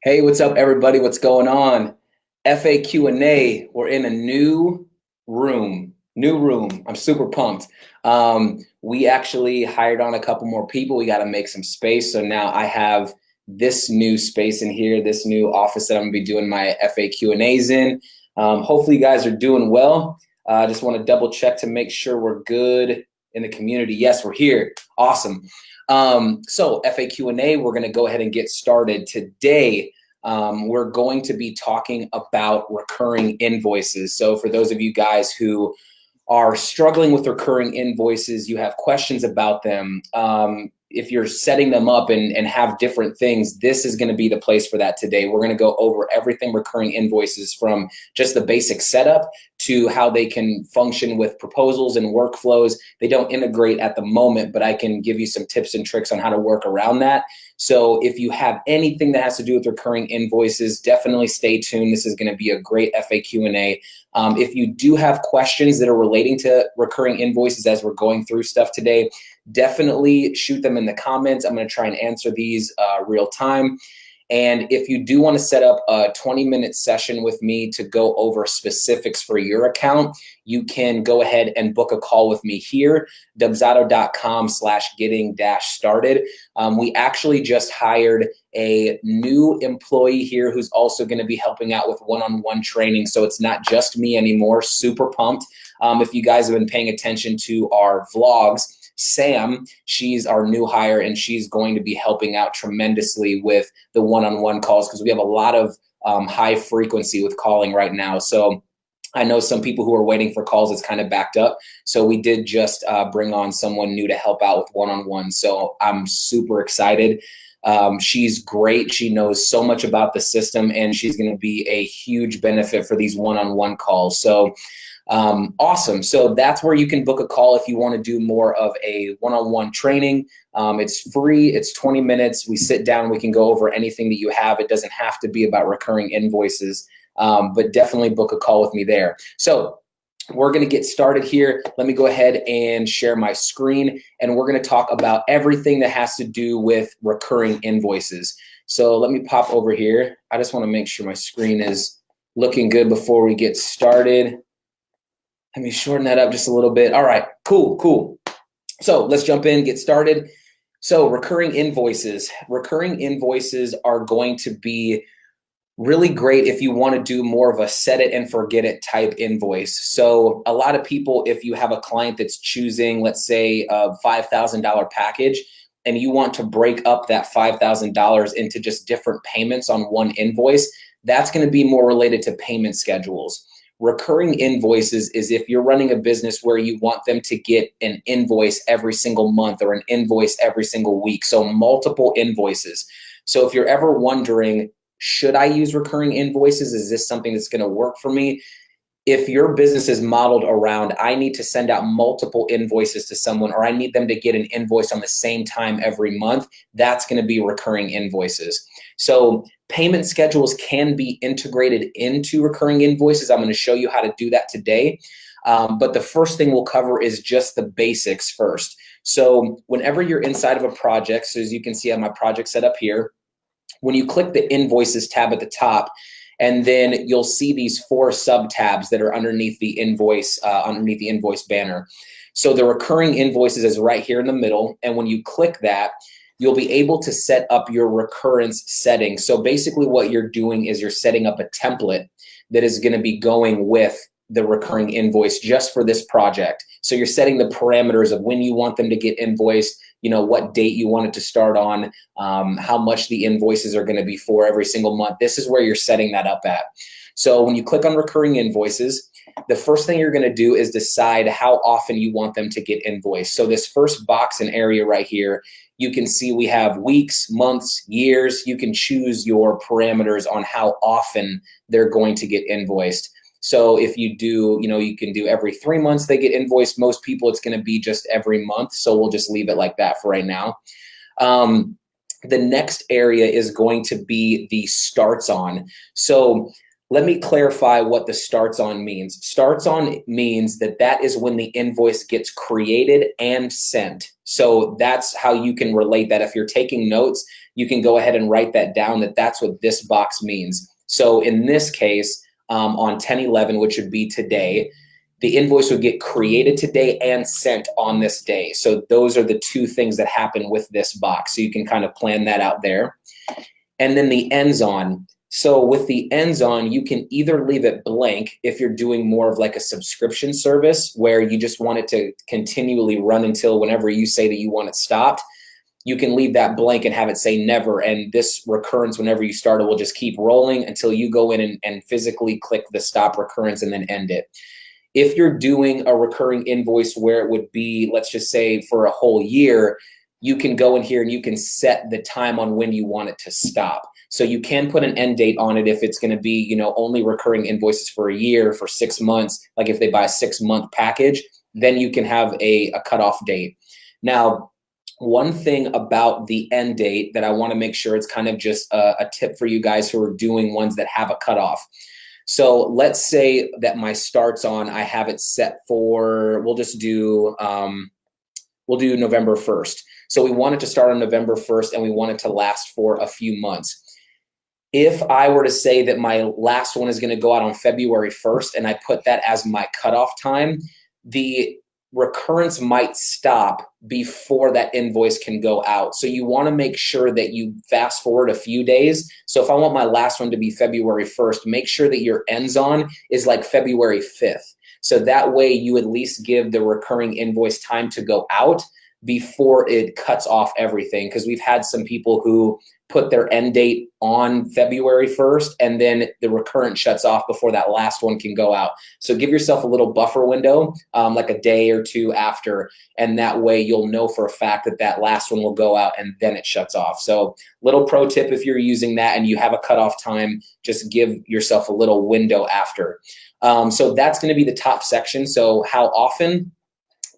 Hey, what's up, everybody? What's going on? FAQ&A. We're in a new room. New room. I'm super pumped. We actually hired on a couple more people. We got to make some space. So now I have this new space in here, this new office that I'm going to be doing my FAQ&As in. Hopefully, you guys are doing well. I just want to double check to make sure we're good in the community. Yes, we're here. Awesome. So FAQ&A, we're going to go ahead and get started today. We're going to be talking about recurring invoices. So for those of you guys who are struggling with recurring invoices, you have questions about them, if you're setting them up and have different things, this is going to be the place for that today. We're going to go over everything recurring invoices, from just the basic setup to how they can function with proposals and workflows. They don't integrate at the moment, but I can give you some tips and tricks on how to work around that. So if you have anything that has to do with recurring invoices, definitely stay tuned. This is going to be a great FAQ&A. If you do have questions that are relating to recurring invoices as we're going through stuff today, definitely shoot them in the comments. I'm going to try and answer these real time. And if you do want to set up a 20-minute session with me to go over specifics for your account, you can go ahead and book a call with me here, dubzado.com/getting-started. We actually just hired a new employee here who's also going to be helping out with one-on-one training. So it's not just me anymore. Super pumped. If you guys have been paying attention to our vlogs, Sam, she's our new hire, and she's going to be helping out tremendously with the one-on-one calls, because we have a lot of high frequency with calling right now. So I know some people who are waiting for calls, it's kind of backed up. So we did just bring on someone new to help out with one-on-one. So I'm super excited. She's great. She knows so much about the system, and she's going to be a huge benefit for these one-on-one calls. So awesome. So that's where you can book a call if you want to do more of a one-on-one training. It's free. It's 20 minutes. We sit down. We can go over anything that you have. It doesn't have to be about recurring invoices, but definitely book a call with me there. So we're going to get started here. Let me go ahead and share my screen, and we're going to talk about everything that has to do with recurring invoices. So let me pop over here. I just want to make sure my screen is looking good before we get started. Let me shorten that up just a little bit. All right, cool. So let's jump in, get started. So recurring invoices. Recurring invoices are going to be really great if you want to do more of a set it and forget it type invoice. So a lot of people, if you have a client that's choosing, let's say, a $5,000 package, and you want to break up that $5,000 into just different payments on one invoice, that's going to be more related to payment schedules. Recurring invoices is if you're running a business where you want them to get an invoice every single month or an invoice every single week. So multiple invoices. So if you're ever wondering, should I use recurring invoices? Is this something that's going to work for me? If your business is modeled around, I need to send out multiple invoices to someone, or I need them to get an invoice on the same time every month, that's going to be recurring invoices. So payment schedules can be integrated into recurring invoices. I'm going to show you how to do that today. But the first thing we'll cover is just the basics first. So whenever you're inside of a project, so as you can see, I have my project set up here. When you click the Invoices tab at the top, and then you'll see these 4 sub tabs that are underneath the invoice banner. So the recurring invoices is right here in the middle. And when you click that, you'll be able to set up your recurrence settings. So basically what you're doing is you're setting up a template that is going to be going with the recurring invoice just for this project. So you're setting the parameters of when you want them to get invoiced, what date you want it to start on, how much the invoices are going to be for every single month. This is where you're setting that up at. So when you click on recurring invoices, the first thing you're going to do is decide how often you want them to get invoiced. So this first box and area right here, you can see we have weeks, months, years. You can choose your parameters on how often they're going to get invoiced. So if you do, you can do every 3 months they get invoiced. Most people, it's going to be just every month. So we'll just leave it like that for right now. The next area is going to be the starts on. So let me clarify what the starts on means. Starts on means that that is when the invoice gets created and sent. So that's how you can relate that. If you're taking notes, you can go ahead and write that down, that that's what this box means. So in this case, on 10/11, which would be today, the invoice would get created today and sent on this day. So those are the two things that happen with this box. So you can kind of plan that out there. And then the ends on. So with the ends on, you can either leave it blank if you're doing more of like a subscription service where you just want it to continually run until whenever you say that you want it stopped. You can leave that blank and have it say never, and this recurrence, whenever you start it, will just keep rolling until you go in and physically click the stop recurrence and then end it. If you're doing a recurring invoice where it would be, let's just say for a whole year, you can go in here and you can set the time on when you want it to stop. So you can put an end date on it if it's going to be, you know, only recurring invoices for a year, for 6 months. Like if they buy a 6-month package, then you can have a cutoff date. Now, one thing about the end date that I want to make sure it's kind of just a tip for you guys who are doing ones that have a cutoff. So let's say that my starts on, I have it set for, we'll do November 1st. So we want it to start on November 1st and we want it to last for a few months. If I were to say that my last one is going to go out on February 1st and I put that as my cutoff time, the recurrence might stop before that invoice can go out. So you want to make sure that you fast forward a few days. So if I want my last one to be February 1st, make sure that your ends on is like February 5th. So that way you at least give the recurring invoice time to go out before it cuts off everything. Because we've had some people who put their end date on February 1st and then the recurrent shuts off before that last one can go out. So give yourself a little buffer window, like a day or two after, and that way you'll know for a fact that that last one will go out and then it shuts off. So little pro tip, if you're using that and you have a cutoff time, just give yourself a little window after. So that's going to be the top section. So how often,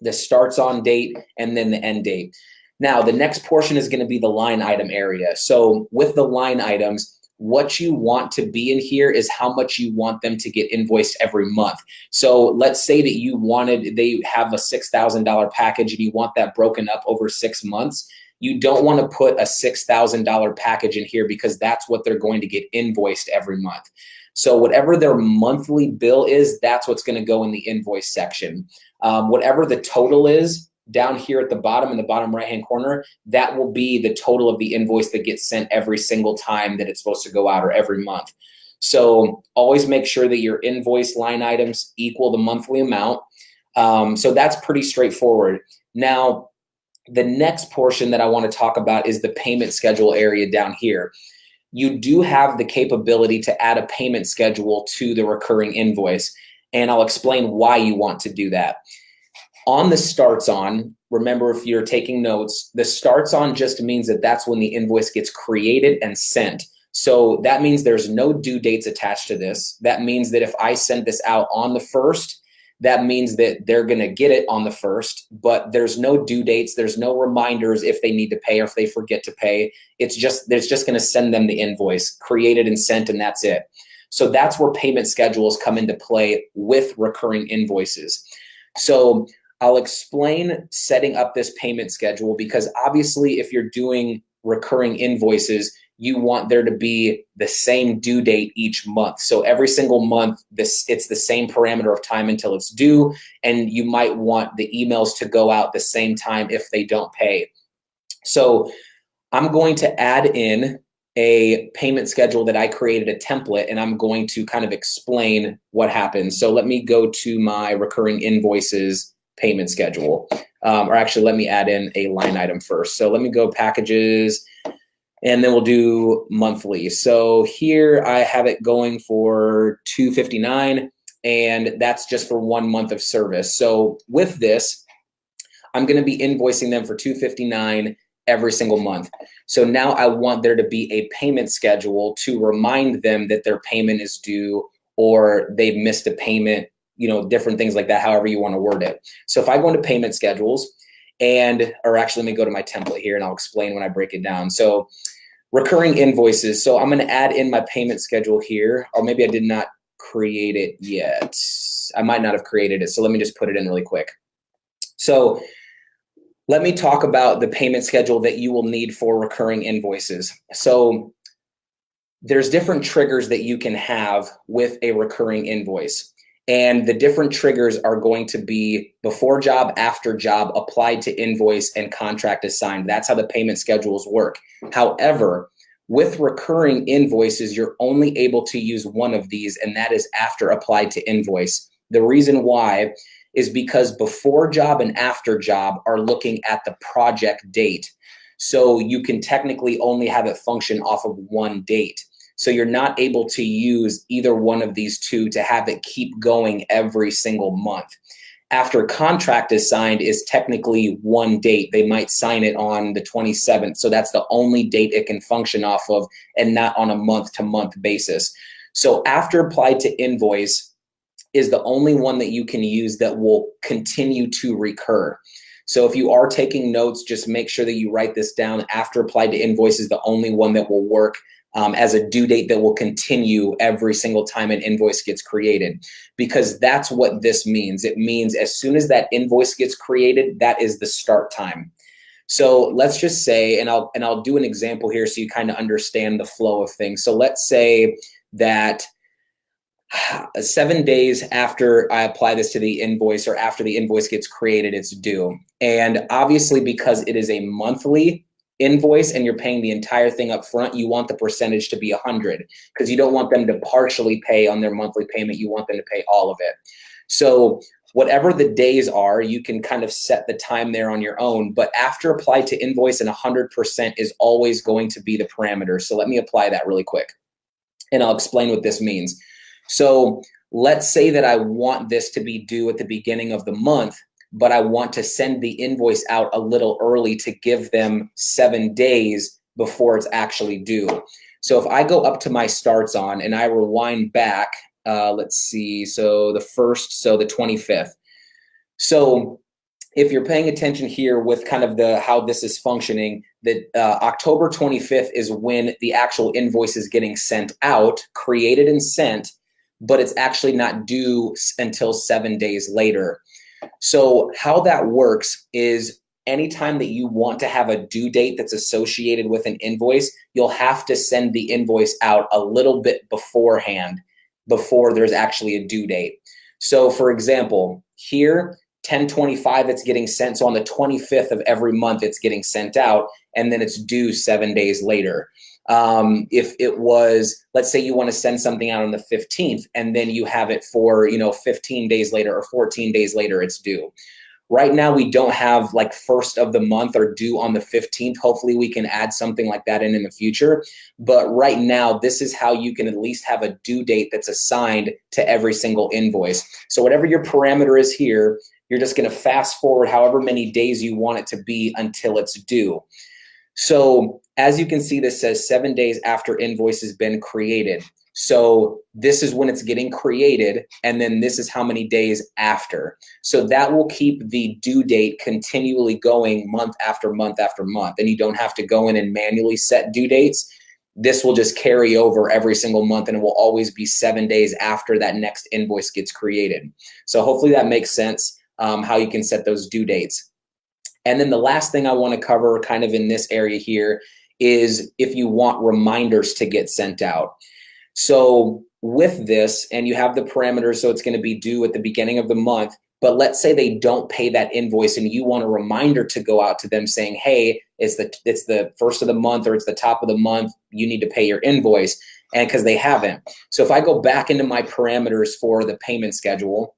the starts on date, and then the end date. Now, the next portion is going to be the line item area. So with the line items, what you want to be in here is how much you want them to get invoiced every month. So let's say that they have a $6,000 package and you want that broken up over 6 months. You don't want to put a $6,000 package in here because that's what they're going to get invoiced every month. So whatever their monthly bill is, that's what's going to go in the invoice section. Whatever the total is down here at the bottom, in the bottom right-hand corner, that will be the total of the invoice that gets sent every single time that it's supposed to go out, or every month. So always make sure that your invoice line items equal the monthly amount. So that's pretty straightforward. Now, the next portion that I want to talk about is the payment schedule area down here. You do have the capability to add a payment schedule to the recurring invoice, and I'll explain why you want to do that. On the starts on, remember if you're taking notes, the starts on just means that that's when the invoice gets created and sent. So that means there's no due dates attached to this. That means that if I send this out on the 1st, that means that they're going to get it on the 1st, but there's no due dates. There's no reminders if they need to pay or if they forget to pay. It's just going to send them the invoice, created and sent, and that's it. So that's where payment schedules come into play with recurring invoices. So I'll explain setting up this payment schedule, because obviously if you're doing recurring invoices, you want there to be the same due date each month. So every single month, it's the same parameter of time until it's due, and you might want the emails to go out the same time if they don't pay. So I'm going to add in a payment schedule that I created, a template, and I'm going to kind of explain what happens. So let me go to my recurring invoices payment schedule, or actually let me add in a line item first. So let me go packages, and then we'll do monthly. So here I have it going for $259, and that's just for 1 month of service. So with this, I'm going to be invoicing them for $259 every single month. So now I want there to be a payment schedule to remind them that their payment is due, or they've missed a payment, you know, different things like that, however you want to word it. So if I go into payment schedules, or actually let me go to my template here and I'll explain when I break it down. So Recurring invoices. So I'm going to add in my payment schedule here, or maybe I did not create it yet. I might not have created it. So let me just put it in really quick. So let me talk about the payment schedule that you will need for recurring invoices. So there's different triggers that you can have with a recurring invoice. And the different triggers are going to be before job, after job, applied to invoice, and contract assigned. That's how the payment schedules work. However, with recurring invoices, you're only able to use one of these, and that is after applied to invoice. The reason why is because before job and after job are looking at the project date. So you can technically only have it function off of one date. So you're not able to use either one of these two to have it keep going every single month. After contract is signed is technically one date. They might sign it on the 27th. So that's the only date it can function off of and not on a month-to-month basis. So after applied to invoice is the only one that you can use that will continue to recur. So if you are taking notes, just make sure that you write this down. After applied to invoice is the only one that will work as a due date that will continue every single time an invoice gets created, because that's what this means. It means as soon as that invoice gets created, that is the start time. So let's just say, and I'll do an example here so you kind of understand the flow of things. So let's say that 7 days after I apply this to the invoice, or after the invoice gets created, it's due. And obviously, because it is a monthly invoice and you're paying the entire thing up front, you want the percentage to be 100, because you don't want them to partially pay on their monthly payment. You want them to pay all of it. So whatever the days are, you can kind of set the time there on your own. But after applied to invoice, and 100% is always going to be the parameter. So let me apply that really quick, and I'll explain what this means. So let's say that I want this to be due at the beginning of the month, but I want to send the invoice out a little early to give them 7 days before it's actually due. So if I go up to my starts on and I rewind back, let's see, so the 25th. So if you're paying attention here with kind of how this is functioning, that October 25th is when the actual invoice is getting sent out, created and sent, but it's actually not due until 7 days later. So how that works is anytime that you want to have a due date that's associated with an invoice, you'll have to send the invoice out a little bit beforehand, before there's actually a due date. So for example, here, 10/25, it's getting sent. So on the 25th of every month, it's getting sent out, and then it's due 7 days later. If it was, let's say you want to send something out on the 15th, and then you have it for, 15 days later or 14 days later, it's due. Right now, we don't have like first of the month or due on the 15th. Hopefully we can add something like that in the future. But right now, this is how you can at least have a due date that's assigned to every single invoice. So whatever your parameter is here, you're just going to fast forward however many days you want it to be until it's due. So as you can see, this says 7 days after invoice has been created. So this is when it's getting created, and then this is how many days after. So that will keep the due date continually going month after month after month, and you don't have to go in and manually set due dates. This will just carry over every single month, and it will always be 7 days after that next invoice gets created. So hopefully that makes sense, how you can set those due dates. And then the last thing I want to cover kind of in this area here is if you want reminders to get sent out. So with this, and you have the parameters, so it's going to be due at the beginning of the month, but let's say they don't pay that invoice and you want a reminder to go out to them saying, hey, it's the first of the month, or it's the top of the month, you need to pay your invoice, and because they haven't. So if I go back into my parameters for the payment schedule,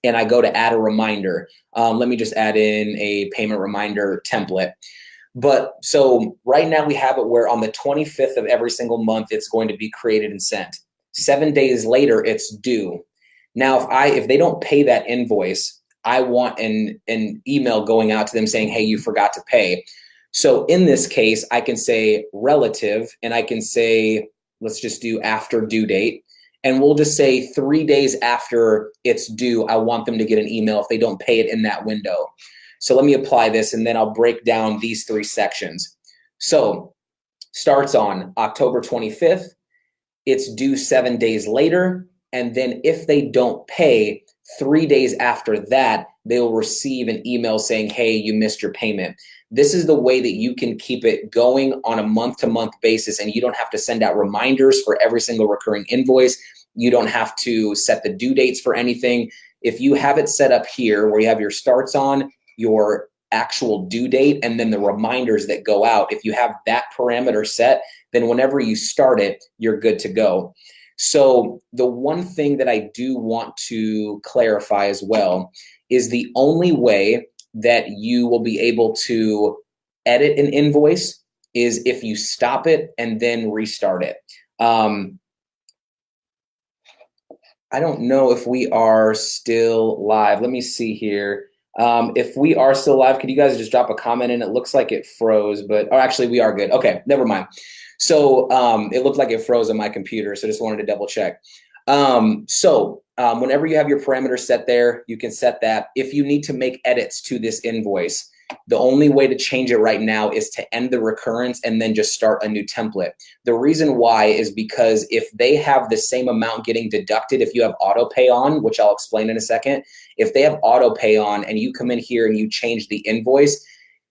and I go to add a reminder, let me just add in a payment reminder template. But so right now we have it where on the 25th of every single month, it's going to be created and sent. 7 days later, it's due. Now, if they don't pay that invoice, I want an email going out to them saying, hey, you forgot to pay. So in this case, I can say relative, and I can say, let's just do after due date. And we'll just say 3 days after it's due, I want them to get an email if they don't pay it in that window. So let me apply this, and then I'll break down these 3 sections. So starts on October 25th. It's due 7 days later. And then if they don't pay 3 days after that, they will receive an email saying, hey, you missed your payment. This is the way that you can keep it going on a month-to-month basis, and you don't have to send out reminders for every single recurring invoice. You don't have to set the due dates for anything. If you have it set up here where you have your starts on, your actual due date, and then the reminders that go out, if you have that parameter set, then whenever you start it, you're good to go. So the one thing that I do want to clarify as well is the only way that you will be able to edit an invoice is if you stop it and then restart it. I don't know if we are still live. Let me see here. If we are still live, could you guys just drop a comment in? It looks like it froze, but oh, actually we are good. Okay, never mind. So it looked like it froze on my computer, so just wanted to double check. Whenever you have your parameters set there, you can set that. If you need to make edits to this invoice, the only way to change it right now is to end the recurrence and then just start a new template. The reason why is because if they have the same amount getting deducted, if you have auto pay on, which I'll explain in a second, if they have auto pay on and you come in here and you change the invoice,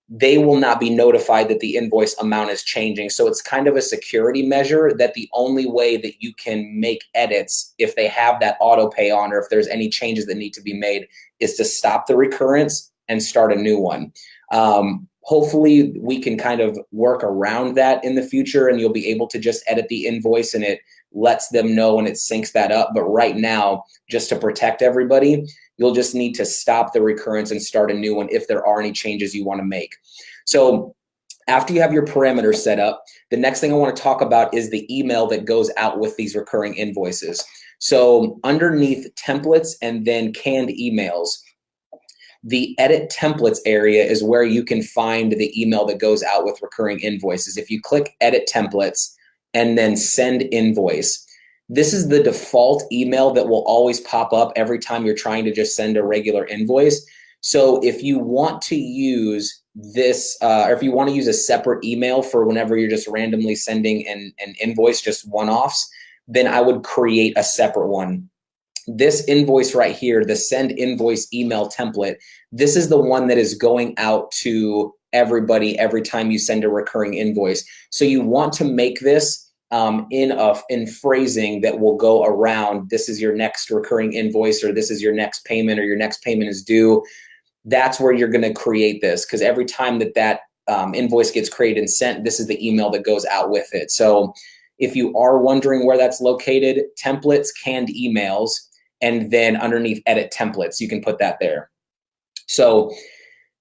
they will not be notified that the invoice amount is changing. So it's kind of a security measure that the only way that you can make edits if they have that auto pay on, or if there's any changes that need to be made, is to stop the recurrence and start a new one. Hopefully we can kind of work around that in the future, and you'll be able to just edit the invoice and it lets them know and it syncs that up. But right now, just to protect everybody, you'll just need to stop the recurrence and start a new one if there are any changes you want to make. So after you have your parameters set up, the next thing I want to talk about is the email that goes out with these recurring invoices. So underneath templates and then canned emails, the edit templates area is where you can find the email that goes out with recurring invoices. If you click edit templates and then send invoice, this is the default email that will always pop up every time you're trying to just send a regular invoice. So if you want to use this, or if you want to use a separate email for whenever you're just randomly sending an invoice, just one-offs, then I would create a separate one. This invoice right here, the send invoice email template, this is the one that is going out to everybody every time you send a recurring invoice. So you want to make this in phrasing that will go around, this is your next recurring invoice, or this is your next payment, or your next payment is due. That's where you're going to create this, because every time that invoice gets created and sent, this is the email that goes out with it. So if you are wondering where that's located, templates, canned emails, and then underneath edit templates, you can put that there. So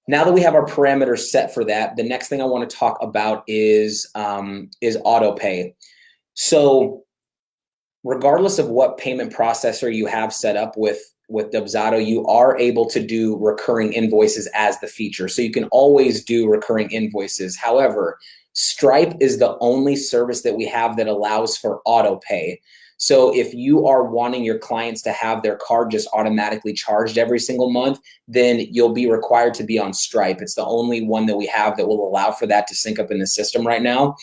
now that we have our parameters set for that, the next thing I want to talk about is auto pay. So regardless of what payment processor you have set up with Dubsado, you are able to do recurring invoices as the feature. So you can always do recurring invoices. However, Stripe is the only service that we have that allows for auto pay. So if you are wanting your clients to have their card just automatically charged every single month, then you'll be required to be on Stripe. It's the only one that we have that will allow for that to sync up in the system right now.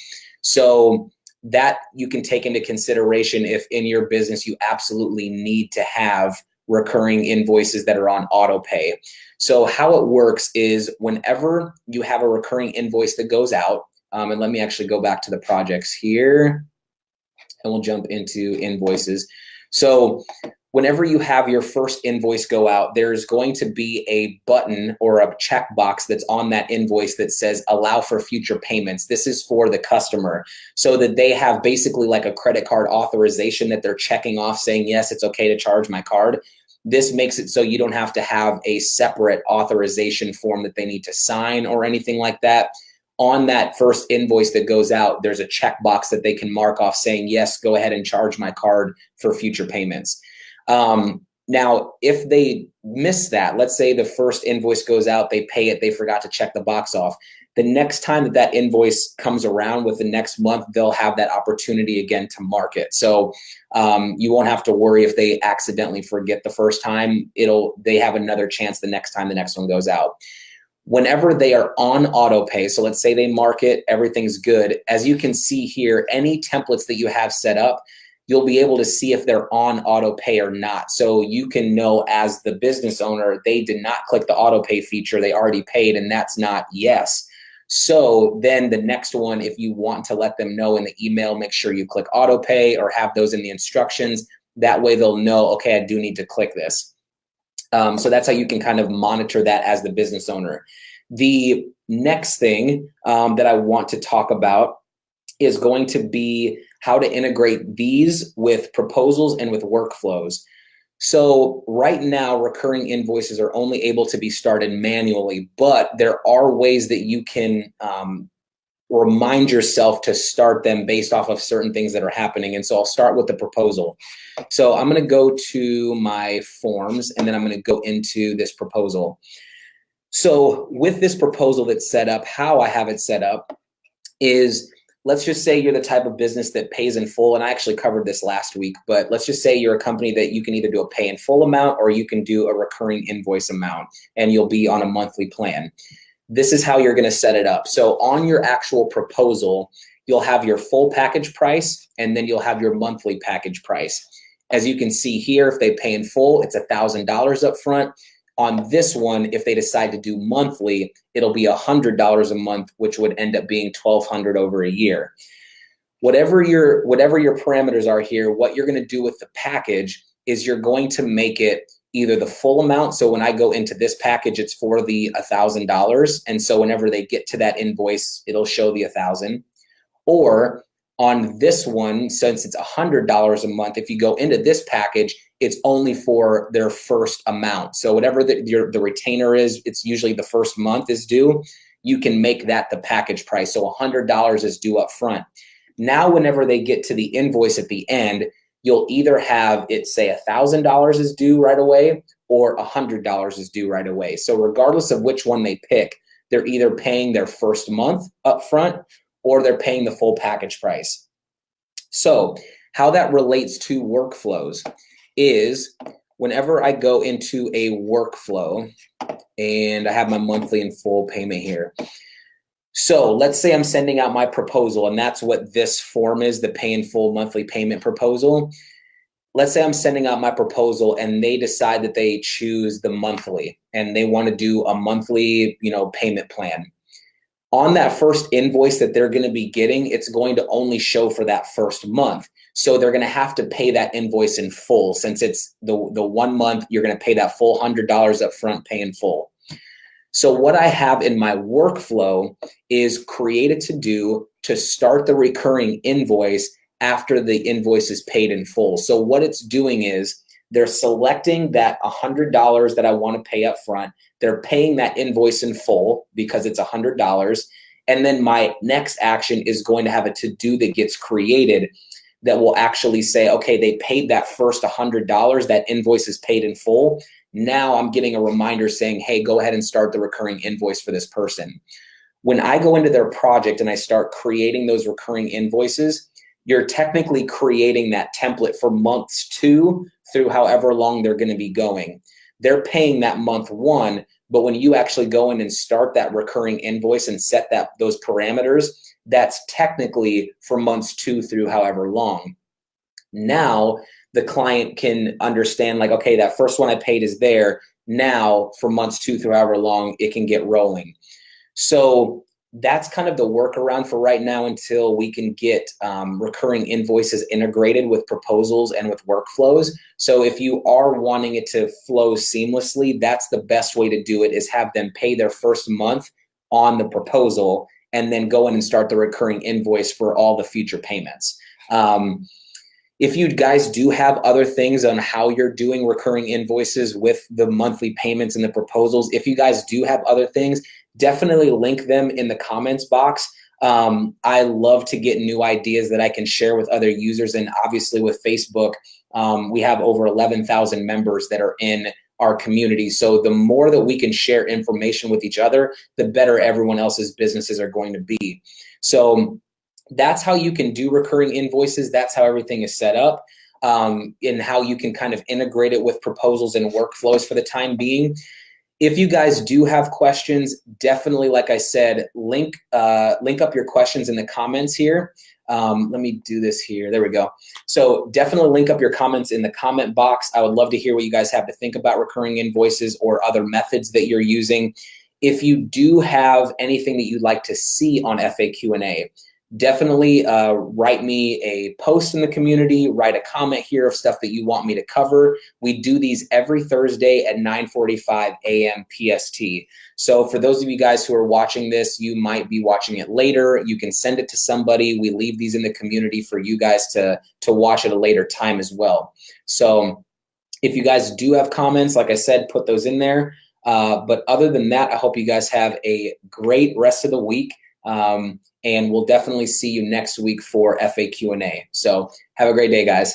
So that you can take into consideration if in your business you absolutely need to have recurring invoices that are on auto pay. So how it works is whenever you have a recurring invoice that goes out, and let me actually go back to the projects here, and we'll jump into invoices. So whenever you have your first invoice go out, there's going to be a button or a checkbox that's on that invoice that says allow for future payments. This is for the customer, so that they have basically like a credit card authorization that they're checking off saying, yes, it's okay to charge my card. This makes it so you don't have to have a separate authorization form that they need to sign or anything like that. On that first invoice that goes out, there's a checkbox that they can mark off saying, yes, go ahead and charge my card for future payments. Now, if they miss that, let's say the first invoice goes out, they pay it, they forgot to check the box off. The next time that invoice comes around with the next month, they'll have that opportunity again to mark it. So you won't have to worry if they accidentally forget the first time. They have another chance the next time the next one goes out. Whenever they are on auto pay, so let's say they mark it, everything's good. As you can see here, any templates that you have set up, you'll be able to see if they're on auto pay or not. So you can know as the business owner, they did not click the auto pay feature, they already paid, and that's not yes. So then the next one, if you want to let them know in the email, make sure you click auto pay or have those in the instructions. That way they'll know, okay, I do need to click this. So that's how you can kind of monitor that as the business owner. The next thing that I want to talk about is going to be how to integrate these with proposals and with workflows. So right now, recurring invoices are only able to be started manually, but there are ways that you can remind yourself to start them based off of certain things that are happening. And so I'll start with the proposal. So I'm going to go to my forms, and then I'm going to go into this proposal. So with this proposal that's set up, how I have it set up is, let's just say you're the type of business that pays in full, and I actually covered this last week, but let's just say you're a company that you can either do a pay in full amount or you can do a recurring invoice amount, and you'll be on a monthly plan. This is how you're going to set it up. So on your actual proposal, you'll have your full package price, and then you'll have your monthly package price. As you can see here, if they pay in full, it's $1,000 up front. On this one, if they decide to do monthly, it'll be $100 a month, which would end up being $1,200 over a year. Whatever your parameters are here, what you're going to do with the package is you're going to make it either the full amount. So when I go into this package, it's for the $1,000. And so whenever they get to that invoice, it'll show the 1,000. Or on this one, since it's $100 a month, if you go into this package, it's only for their first amount. So whatever the retainer is, it's usually the first month is due. You can make that the package price. So $100 is due up front. Now, whenever they get to the invoice at the end, you'll either have it say $1,000 is due right away or $100 is due right away. So regardless of which one they pick, they're either paying their first month up front or they're paying the full package price. So how that relates to workflows is whenever I go into a workflow, and I have my monthly and full payment here. So let's say I'm sending out my proposal, and that's what this form is, the pay in full monthly payment proposal. Let's say I'm sending out my proposal and they decide that they choose the monthly and they want to do a monthly, payment plan. On that first invoice that they're going to be getting, it's going to only show for that first month. So they're going to have to pay that invoice in full. Since it's the 1 month, you're going to pay that full $100 up front, pay in full. So what I have in my workflow is created to start the recurring invoice after the invoice is paid in full. So what it's doing is they're selecting that $100 that I want to pay up front. They're paying that invoice in full because it's $100. And then my next action is going to have a to-do that gets created that will actually say, okay, they paid that first $100, that invoice is paid in full. Now I'm getting a reminder saying, hey, go ahead and start the recurring invoice for this person. When I go into their project and I start creating those recurring invoices, you're technically creating that template for months 2 through however long they're going to be going. They're paying that month 1, but when you actually go in and start that recurring invoice and set those parameters, that's technically for months 2 through however long. Now the client can understand, like, okay, that first one I paid is there. Now for months 2 through however long, it can get rolling. So that's kind of the workaround for right now until we can get recurring invoices integrated with proposals and with workflows. So if you are wanting it to flow seamlessly, that's the best way to do it, is have them pay their first month on the proposal and then go in and start the recurring invoice for all the future payments. If you guys do have other things on how you're doing recurring invoices with the monthly payments and the proposals, if you guys do have other things, definitely link them in the comments box. I love to get new ideas that I can share with other users. And obviously with Facebook, we have over 11,000 members that are in our community. So the more that we can share information with each other, the better everyone else's businesses are going to be. So that's how you can do recurring invoices. That's how everything is set up, and how you can kind of integrate it with proposals and workflows for the time being. If you guys do have questions, definitely, like I said, link up your questions in the comments here. Let me do this here. There we go. So definitely link up your comments in the comment box. I would love to hear what you guys have to think about recurring invoices or other methods that you're using. If you do have anything that you'd like to see on FAQ&A, definitely write me a post in the community, write a comment here of stuff that you want me to cover. We do these every Thursday at 9:45 a.m. PST. So for those of you guys who are watching this, you might be watching it later. You can send it to somebody. We leave these in the community for you guys to watch at a later time as well. So if you guys do have comments, like I said, put those in there. But other than that, I hope you guys have a great rest of the week. And we'll definitely see you next week for FAQ&A. So have a great day, guys.